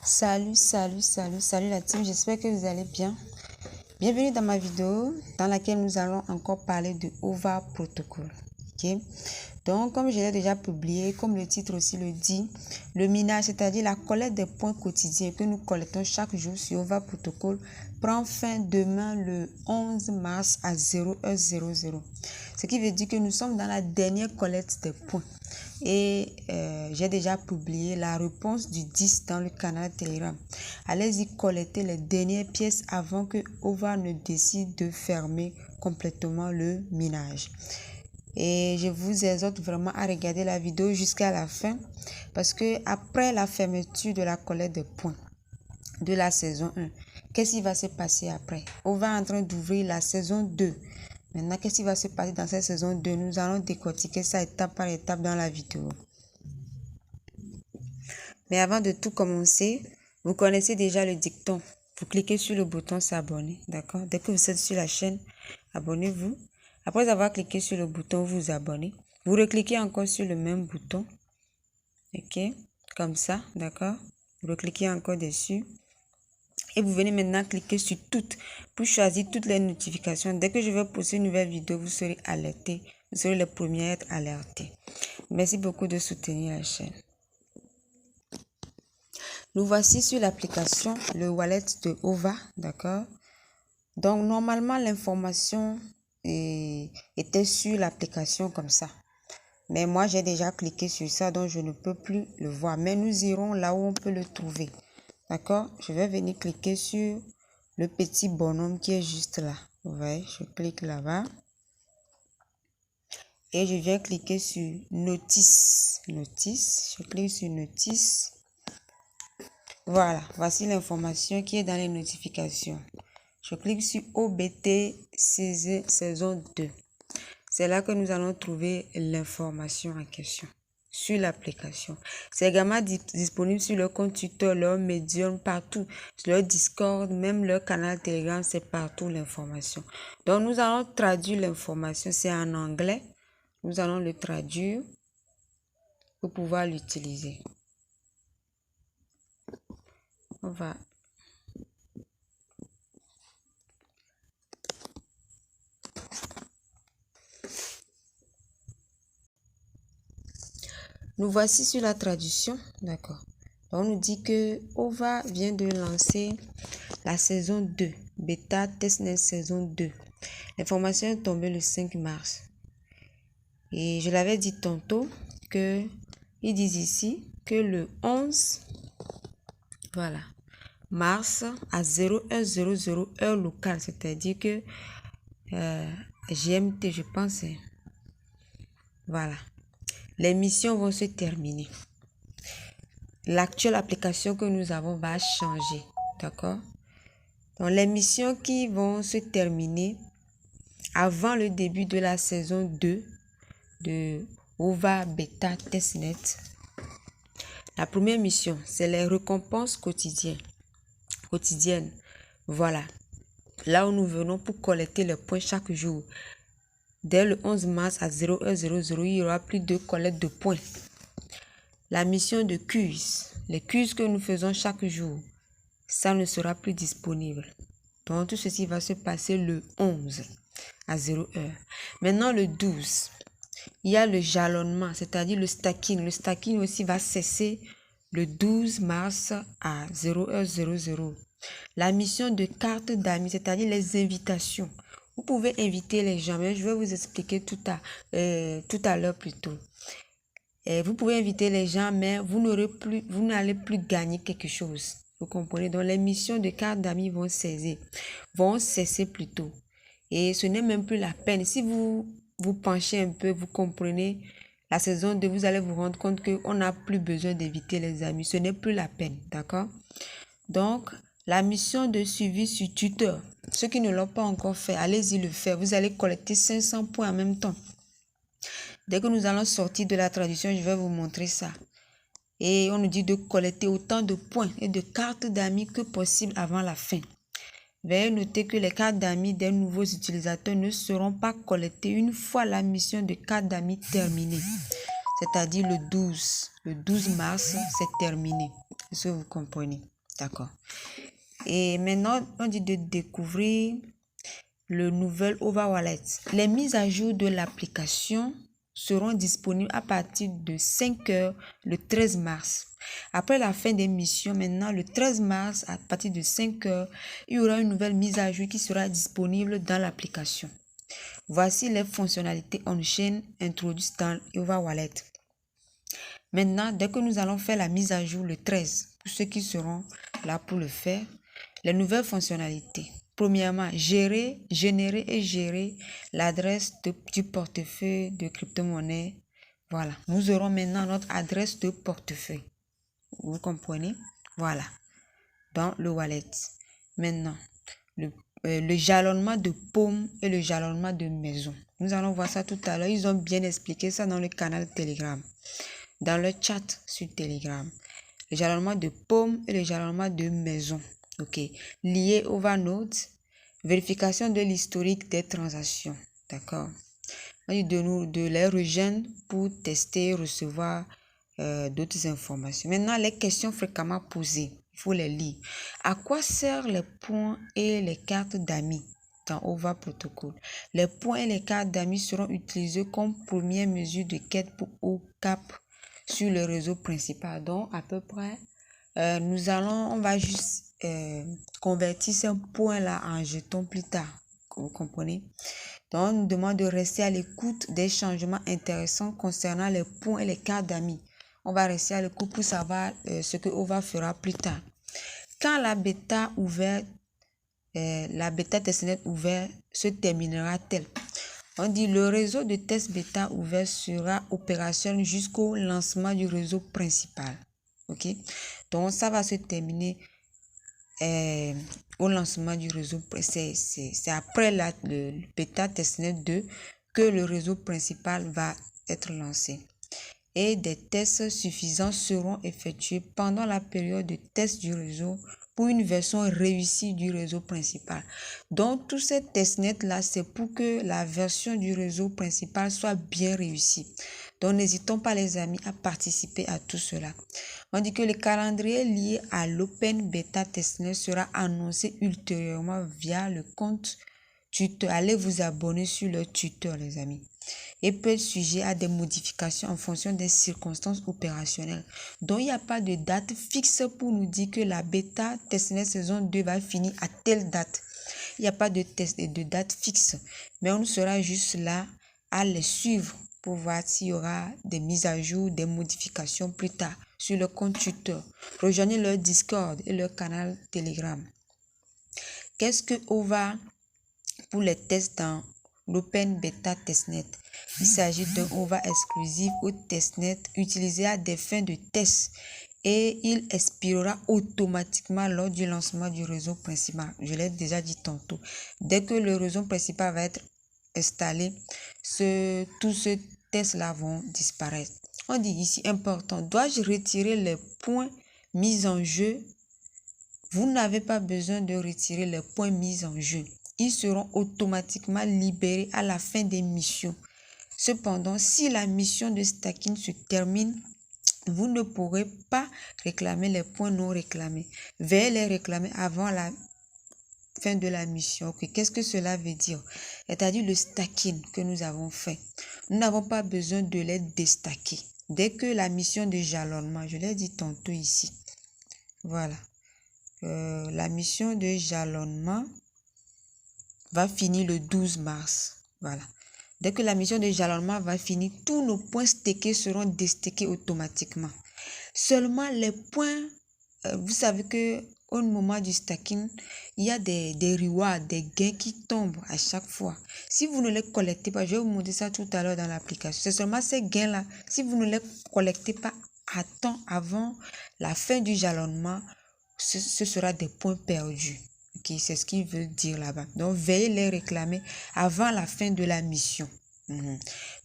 Salut la team, j'espère que vous allez bien. Bienvenue dans ma vidéo dans laquelle nous allons encore parler de OVA Protocol. Ok, donc comme je l'ai déjà publié, comme le titre aussi le dit, le minage, c'est-à-dire la collecte des points quotidiens que nous collectons chaque jour sur OVA Protocol, prend fin demain le 11 mars à 0h00. Ce qui veut dire que nous sommes dans la dernière collecte des points. Et j'ai déjà publié la réponse du 10 dans le canal Telegram. Allez-y collecter les dernières pièces avant que OVA ne décide de fermer complètement le minage. Et je vous exhorte vraiment à regarder la vidéo jusqu'à la fin parce que après la fermeture de la collecte des points de la saison 1, qu'est-ce qui va se passer après? OVA est en train d'ouvrir la saison 2. Maintenant, qu'est-ce qui va se passer dans cette saison 2? Nous allons décortiquer ça étape par étape dans la vidéo. Mais avant de tout commencer, vous connaissez déjà le dicton. Vous cliquez sur le bouton s'abonner, d'accord? Dès que vous êtes sur la chaîne, abonnez-vous. Après avoir cliqué sur le bouton vous abonner, vous recliquez encore sur le même bouton. Ok? Comme ça, d'accord? Vous recliquez encore dessus. Et vous venez maintenant cliquer sur toutes pour choisir toutes les notifications. Dès que je vais poster une nouvelle vidéo, vous serez alertés. Vous serez les premiers à être alertés. Merci beaucoup de soutenir la chaîne. Nous voici sur l'application, le wallet de OVA, d'accord? Donc, normalement, l'information était sur l'application comme ça. Mais moi, j'ai déjà cliqué sur ça, donc je ne peux plus le voir. Mais nous irons là où on peut le trouver. D'accord? Je vais venir cliquer sur le petit bonhomme qui est juste là. Vous voyez, je clique là-bas. Et je viens cliquer sur notice. Je clique sur notice. Voilà, voici l'information qui est dans les notifications. Je clique sur OBT saison 2. C'est là que nous allons trouver l'information en question sur l'application. C'est également disponible sur leur compte Twitter, leur Medium, partout. Sur leur Discord, même leur canal Telegram, c'est partout l'information. Donc, nous allons traduire l'information. C'est en anglais. Nous allons le traduire pour pouvoir l'utiliser. On va... Nous voici sur la traduction, d'accord. On nous dit que OVA vient de lancer la saison 2, Beta Testnet saison 2. L'information est tombée le 5 mars. Et je l'avais dit tantôt que ils disent ici que le 11, voilà, mars à 0h00 heure locale, c'est-à-dire que GMT, je pense, voilà. Les missions vont se terminer. L'actuelle application que nous avons va changer. D'accord? Donc, les missions qui vont se terminer avant le début de la saison 2 de OVA Beta Testnet. La première mission, c'est les récompenses quotidiennes. Voilà. Là où nous venons pour collecter les points chaque jour. Dès le 11 mars à 0h00, il y aura plus de collecte de points. La mission de quiz, les quiz que nous faisons chaque jour, ça ne sera plus disponible. Donc, tout ceci va se passer le 11 à 0h. Maintenant, le 12, il y a le jalonnement, c'est-à-dire le stacking. Le stacking aussi va cesser le 12 mars à 0h00. La mission de carte d'amis, c'est-à-dire les invitations. Vous pouvez inviter les gens, mais je vais vous expliquer tout à l'heure plus tôt. Vous pouvez inviter les gens, mais vous n'allez plus gagner quelque chose. Vous comprenez? Donc, les missions de carte d'amis vont cesser plutôt. Et ce n'est même plus la peine. Si vous vous penchez un peu, vous comprenez, la saison 2, vous allez vous rendre compte qu'on n'a plus besoin d'inviter les amis. Ce n'est plus la peine, d'accord? Donc, la mission de suivi sur Twitter, ceux qui ne l'ont pas encore fait, allez-y le faire. Vous allez collecter 500 points en même temps. Dès que nous allons sortir de la traduction, je vais vous montrer ça. Et on nous dit de collecter autant de points et de cartes d'amis que possible avant la fin. Veuillez noter que les cartes d'amis des nouveaux utilisateurs ne seront pas collectées une fois la mission de carte d'amis terminée. C'est-à-dire le 12 mars, c'est terminé. Est-ce que vous comprenez? D'accord. Et maintenant, on dit de découvrir le nouvel OVA Wallet. Les mises à jour de l'application seront disponibles à partir de 5 heures le 13 mars. Après la fin des missions, maintenant le 13 mars, à partir de 5 heures, il y aura une nouvelle mise à jour qui sera disponible dans l'application. Voici les fonctionnalités on-chain introduites dans OVA Wallet. Maintenant, dès que nous allons faire la mise à jour le 13, pour ceux qui seront là pour le faire, les nouvelles fonctionnalités. Premièrement, générer et gérer l'adresse du portefeuille de crypto-monnaie. Voilà, nous aurons maintenant notre adresse de portefeuille. Vous comprenez? Voilà, dans le wallet. Maintenant, le jalonnement de paume et le jalonnement de maison. Nous allons voir ça tout à l'heure. Ils ont bien expliqué ça dans le canal Telegram, dans le chat sur Telegram. Le jalonnement de paume et le jalonnement de maison. Ok. Lié au OVANode, vérification de l'historique des transactions. D'accord. De les rejoindre pour tester et recevoir d'autres informations. Maintenant, les questions fréquemment posées. Il faut les lire. À quoi servent les points et les cartes d'amis dans OVA Protocol? Les points et les cartes d'amis seront utilisés comme première mesure de quête pour OCAP sur le réseau principal. Donc, à peu près, on va juste convertir ce point-là en jetons plus tard. Vous comprenez? Donc, on nous demande de rester à l'écoute des changements intéressants concernant les points et les cartes d'amis. On va rester à l'écoute pour savoir ce que OVA fera plus tard. Quand la bêta testnet ouvert se terminera-t-elle? On dit le réseau de test bêta ouvert sera opérationnel jusqu'au lancement du réseau principal. Ok? Donc, ça va se terminer au lancement du réseau. C'est après le bêta testnet 2 que le réseau principal va être lancé. Et des tests suffisants seront effectués pendant la période de test du réseau pour une version réussie du réseau principal. Donc, tous ces testnets-là, c'est pour que la version du réseau principal soit bien réussie. Donc, n'hésitons pas, les amis, à participer à tout cela. On dit que le calendrier lié à l'Open Beta Testnet sera annoncé ultérieurement via le compte Twitter. Allez vous abonner sur le Twitter, les amis. Et peut être sujet à des modifications en fonction des circonstances opérationnelles. Donc, il n'y a pas de date fixe pour nous dire que la bêta testnet saison 2 va finir à telle date. Il n'y a pas de date fixe. Mais on sera juste là à les suivre pour voir s'il y aura des mises à jour, des modifications plus tard sur le compte Twitter. Rejoignez leur Discord et leur canal Telegram. Qu'est-ce que OVA pour les tests dans l'Open Beta Testnet? Il s'agit d'un OVA exclusif au testnet utilisé à des fins de test et il expirera automatiquement lors du lancement du réseau principal. Je l'ai déjà dit tantôt. Dès que le réseau principal va être installé, tous ces tests-là vont disparaître. On dit ici important, dois-je retirer les points mis en jeu? Vous n'avez pas besoin de retirer les points mis en jeu. Ils seront automatiquement libérés à la fin des missions. Cependant, si la mission de stacking se termine, vous ne pourrez pas réclamer les points non réclamés. Veuillez les réclamer avant la fin de la mission. Okay. Qu'est-ce que cela veut dire? C'est-à-dire le stacking que nous avons fait. Nous n'avons pas besoin de les déstacker. Dès que la mission de jalonnement, je l'ai dit tantôt ici. Voilà. La mission de jalonnement va finir le 12 mars. Voilà. Dès que la mission de jalonnement va finir, tous nos points stackés seront déstackés automatiquement. Seulement les points, vous savez que au moment du stacking, il y a des rewards, des gains qui tombent à chaque fois. Si vous ne les collectez pas, je vais vous montrer ça tout à l'heure dans l'application. C'est seulement ces gains-là. Si vous ne les collectez pas à temps avant la fin du jalonnement, ce sera des points perdus. Okay, c'est ce qu'ils veulent dire là-bas. Donc, veuillez les réclamer avant la fin de la mission.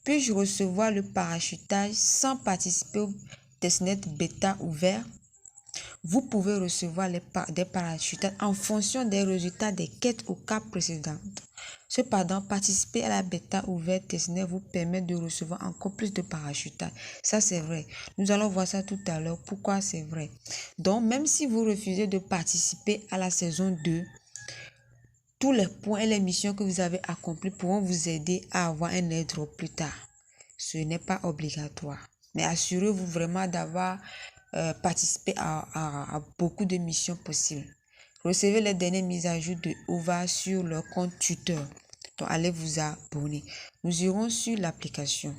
Puis-je recevoir le parachutage sans participer au testnet bêta ouvert? Vous pouvez recevoir des parachutages en fonction des résultats des quêtes au cas précédentes. Cependant, participer à la bêta ouverte testnet vous permet de recevoir encore plus de parachutage. Ça, c'est vrai. Nous allons voir ça tout à l'heure. Pourquoi c'est vrai? Donc, même si vous refusez de participer à la saison 2, tous les points et les missions que vous avez accomplies pourront vous aider à avoir un airdrop plus tard. Ce n'est pas obligatoire. Mais assurez-vous vraiment d'avoir participé à beaucoup de missions possibles. Recevez les dernières mises à jour de OVA sur leur compte Twitter. Donc, allez vous abonner. Nous irons sur l'application.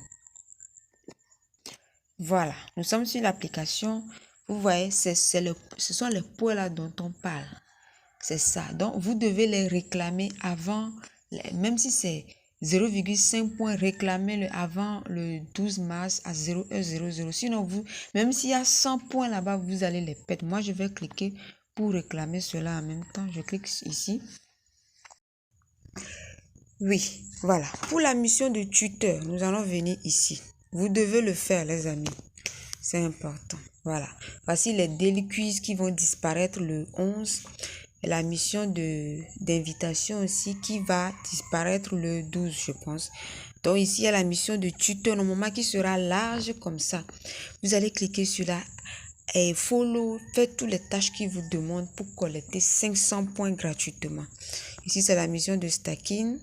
Voilà, nous sommes sur l'application. Vous voyez, ce sont les points là dont on parle. C'est ça. Donc, vous devez les réclamer avant, même si c'est 0,5 points, réclamez-le avant le 12 mars à 0,00. Sinon, même s'il y a 100 points là-bas, vous allez les perdre. Moi, je vais cliquer pour réclamer cela en même temps. Je clique ici. Oui, voilà. Pour la mission de tuteur, nous allons venir ici. Vous devez le faire, les amis. C'est important. Voilà. Voici les daily quiz qui vont disparaître le 11. Et la mission d'invitation aussi qui va disparaître le 12, je pense. Donc ici, il y a la mission de tuteur, normalement qui sera large comme ça. Vous allez cliquer sur la et follow, faites toutes les tâches qui vous demandent pour collecter 500 points gratuitement. Ici, c'est la mission de stacking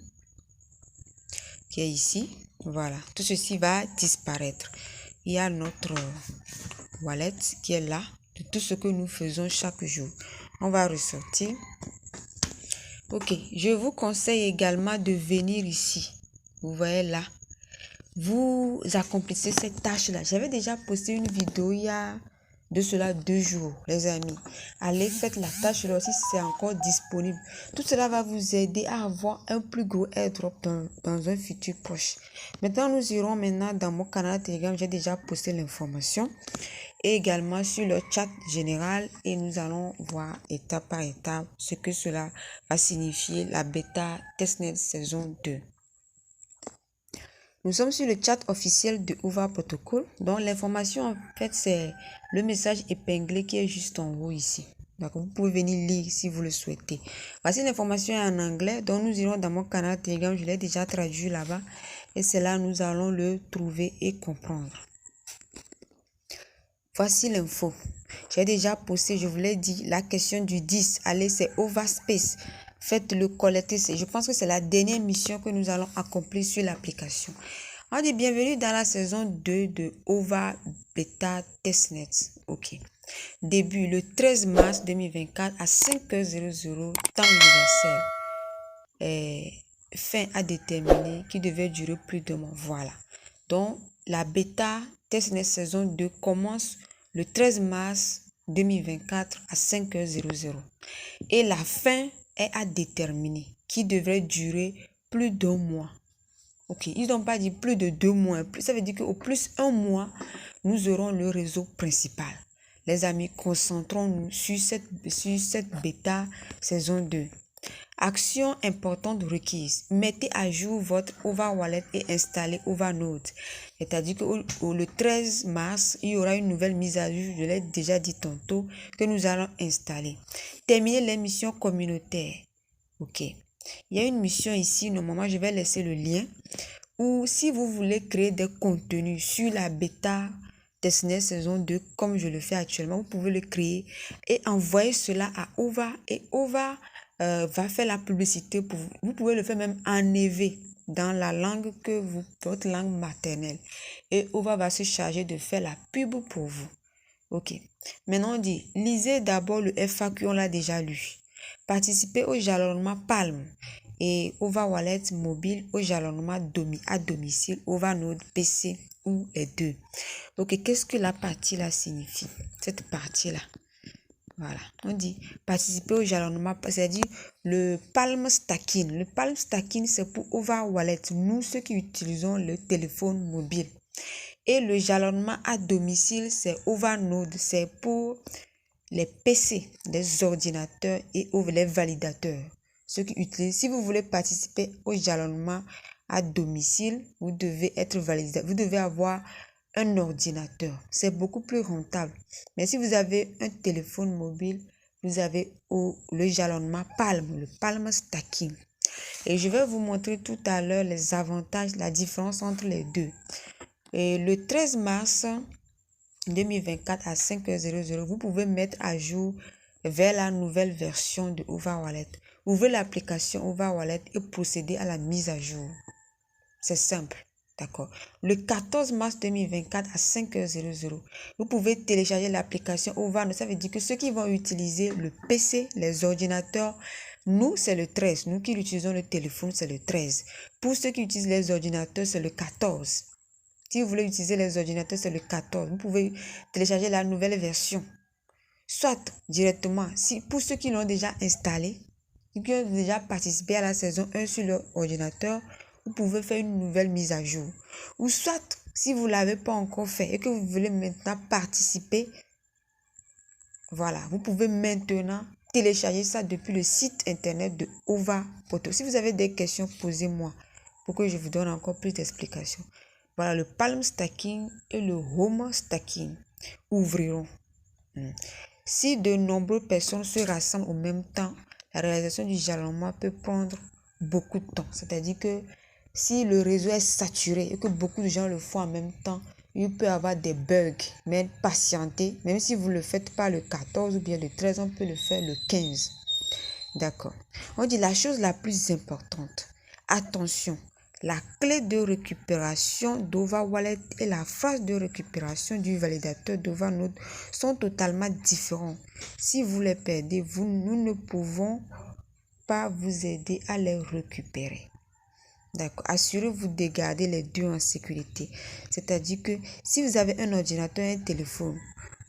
qui est ici. Voilà, tout ceci va disparaître. Il y a notre wallet qui est là, de tout ce que nous faisons chaque jour. On va ressortir. Ok, je vous conseille également de venir ici. Vous voyez là, vous accomplissez cette tâche-là. J'avais déjà posté une vidéo il y a de cela 2 jours, les amis. Allez, faites la tâche là aussi, c'est encore disponible. Tout cela va vous aider à avoir un plus gros airdrop dans un futur proche. Maintenant, nous irons maintenant dans mon canal Telegram. J'ai déjà posté l'information. Et également sur le chat général. Et nous allons voir étape par étape ce que cela va signifier la bêta testnet saison 2. Nous sommes sur le chat officiel de OVA Protocol. Donc, l'information, en fait, c'est le message épinglé qui est juste en haut ici. D'accord, vous pouvez venir lire si vous le souhaitez. Voici l'information en anglais. Donc, nous irons dans mon canal Telegram. Je l'ai déjà traduit là-bas. Et c'est là nous allons le trouver et comprendre. Voici l'info. J'ai déjà posté, je vous l'ai dit, la question du 10. Allez, c'est OVA Space. Faites-le collecter. Je pense que c'est la dernière mission que nous allons accomplir sur l'application. On dit bienvenue dans la saison 2 de OVA Beta Testnet. Ok. Début le 13 mars 2024 à 5h00 temps universel. Fin à déterminer qui devait durer plus de mois. Voilà. Donc, la bêta testnet saison 2 commence le 13 mars 2024 à 5h00. Et la fin est à déterminer qui devrait durer plus d'1 mois. Ok, ils n'ont pas dit plus de 2 mois. Ça veut dire qu'au plus 1 mois, nous aurons le réseau principal. Les amis, concentrons-nous sur cette bêta saison 2. Action importante requise. Mettez à jour votre OVA Wallet et installez OVA Node. C'est-à-dire que le 13 mars, il y aura une nouvelle mise à jour, je l'ai déjà dit tantôt, que nous allons installer. Terminez les missions communautaires. Ok. Il y a une mission ici, normalement je vais laisser le lien. Ou si vous voulez créer des contenus sur la bêta testnet saison 2, comme je le fais actuellement, vous pouvez le créer et envoyer cela à OVA et OVA va faire la publicité pour vous. Vous pouvez le faire même en EV dans la langue votre langue maternelle. Et OVA va se charger de faire la pub pour vous. Ok. Maintenant on dit, lisez d'abord le FAQ, on l'a déjà lu. Participez au jalonnement Palm et OVA Wallet mobile au jalonnement à domicile, OVA Node PC ou les deux. Ok, qu'est-ce que la partie là signifie? Cette partie là. Voilà, on dit participer au jalonnement, c'est-à-dire le Palm Stacking. Le Palm Stacking, c'est pour OVA Wallet, nous ceux qui utilisons le téléphone mobile. Et le jalonnement à domicile, c'est OVA Node, c'est pour les PC, les ordinateurs et les validateurs. Ceux qui utilisent, si vous voulez participer au jalonnement à domicile, vous devez être validé, vous devez avoir un ordinateur. C'est beaucoup plus rentable. Mais si vous avez un téléphone mobile, vous avez le jalonnement Palm, le Palm Stacking. Et je vais vous montrer tout à l'heure les avantages, la différence entre les deux. Et le 13 mars 2024 à 5h00, vous pouvez mettre à jour vers la nouvelle version de OVA Wallet. Ouvrez l'application OVA Wallet et procédez à la mise à jour. C'est simple, d'accord. Le 14 mars 2024 à 5h00, vous pouvez télécharger l'application OVA. Ça veut dire que ceux qui vont utiliser le PC, les ordinateurs, nous, c'est le 13. Nous qui utilisons le téléphone, c'est le 13. Pour ceux qui utilisent les ordinateurs, c'est le 14. Si vous voulez utiliser les ordinateurs, c'est le 14. Vous pouvez télécharger la nouvelle version. Soit directement, pour ceux qui l'ont déjà installé, qui ont déjà participé à la saison 1 sur leur ordinateur, vous pouvez faire une nouvelle mise à jour. Ou soit, si vous ne l'avez pas encore fait et que vous voulez maintenant participer, voilà, vous pouvez maintenant télécharger ça depuis le site internet de OVA Poto. Si vous avez des questions, posez-moi pour que je vous donne encore plus d'explications. Voilà, le Palm Stacking et le Home Stacking ouvriront. Si de nombreuses personnes se rassemblent au même temps, la réalisation du jalonnement peut prendre beaucoup de temps. C'est-à-dire que si le réseau est saturé et que beaucoup de gens le font en même temps, il peut y avoir des bugs. Mais patientez, même si vous ne le faites pas le 14 ou bien le 13, on peut le faire le 15. D'accord. On dit la chose la plus importante. Attention, la clé de récupération d'OVA Wallet et la phrase de récupération du validateur d'OVA Node sont totalement différents. Si vous les perdez, nous ne pouvons pas vous aider à les récupérer. D'accord. Assurez-vous de garder les deux en sécurité. C'est-à-dire que si vous avez un ordinateur et un téléphone,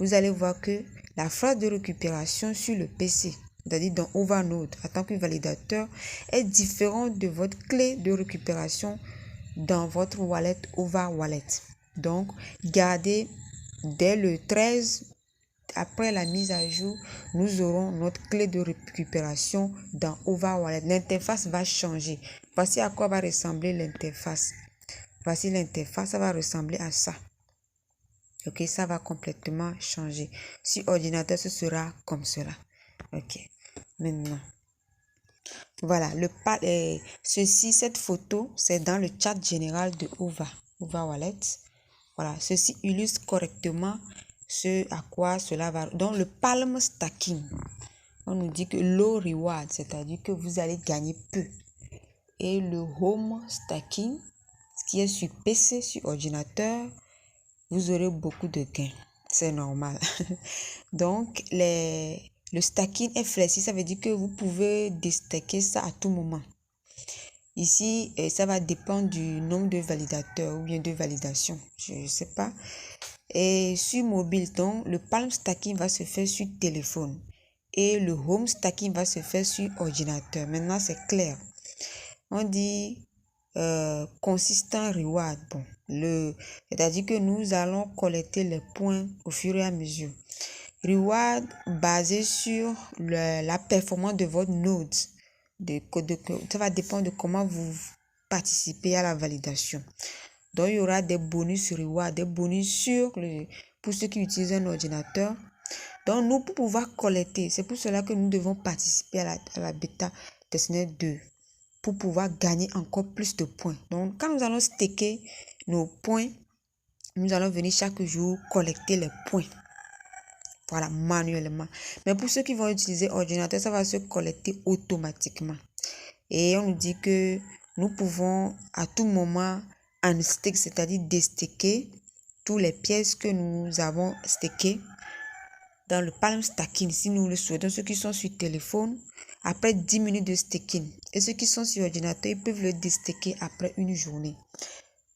vous allez voir que la phrase de récupération sur le PC, c'est-à-dire dans OVA Node, en tant que validateur, est différente de votre clé de récupération dans votre wallet OVA Wallet. Donc, gardez dès le 13, après la mise à jour, nous aurons notre clé de récupération dans OVA Wallet. L'interface va changer. Voici à quoi va ressembler l'interface. Voici l'interface, ça va ressembler à ça. Ok, ça va complètement changer. Sur ordinateur, ce sera comme cela. Ok, maintenant. Voilà, cette photo, c'est dans le chat général de OVA Wallet. Voilà, ceci illustre correctement ce à quoi cela va. Donc, le Palm Stacking, on nous dit que low reward, c'est-à-dire que vous allez gagner peu. Et le Home Stacking, ce qui est sur PC, sur ordinateur, vous aurez beaucoup de gains. C'est normal. Donc, le stacking est flexible, ça veut dire que vous pouvez déstacker ça à tout moment. Ici, ça va dépendre du nombre de validateurs ou bien de validations. Je ne sais pas. Et sur mobile, donc, le Palm Stacking va se faire sur téléphone. Et le Home Stacking va se faire sur ordinateur. Maintenant, c'est clair. On dit consistent reward. Bon, c'est-à-dire que nous allons collecter les points au fur et à mesure. Reward basé sur la performance de votre node. Ça va dépendre de comment vous participez à la validation. Donc, il y aura des bonus reward, des bonus pour ceux qui utilisent un ordinateur. Donc, nous, pour pouvoir collecter, c'est pour cela que nous devons participer à la bêta testnet 2 pour pouvoir gagner encore plus de points. Donc, quand nous allons stacker nos points, nous allons venir chaque jour collecter les points. Voilà, manuellement. Mais pour ceux qui vont utiliser ordinateur, ça va se collecter automatiquement. Et on nous dit que nous pouvons à tout moment unstake, c'est-à-dire déstacker toutes les pièces que nous avons stackées dans le Palm Stacking, si nous le souhaitons. Ceux qui sont sur téléphone, après 10 minutes de staking. Et ceux qui sont sur ordinateur, ils peuvent le déstacker après une journée.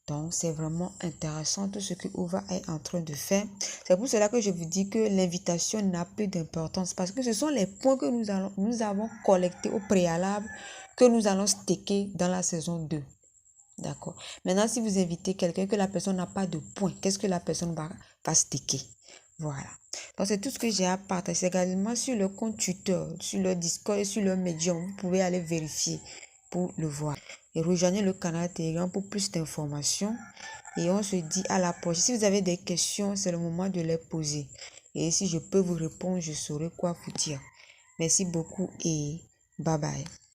Donc, c'est vraiment intéressant tout ce que OVA est en train de faire. C'est pour cela que je vous dis que l'invitation n'a plus d'importance parce que ce sont les points que nous avons collectés au préalable que nous allons stacker dans la saison 2. D'accord. Maintenant, si vous invitez quelqu'un que la personne n'a pas de points, qu'est-ce que la personne va stacker? Voilà. Donc, c'est tout ce que j'ai à partager également sur le compte Twitter, sur le Discord et sur le Medium. Vous pouvez aller vérifier pour le voir. Et rejoignez le canal Telegram pour plus d'informations. Et on se dit à la prochaine. Si vous avez des questions, c'est le moment de les poser. Et si je peux vous répondre, je saurai quoi vous dire. Merci beaucoup et bye bye.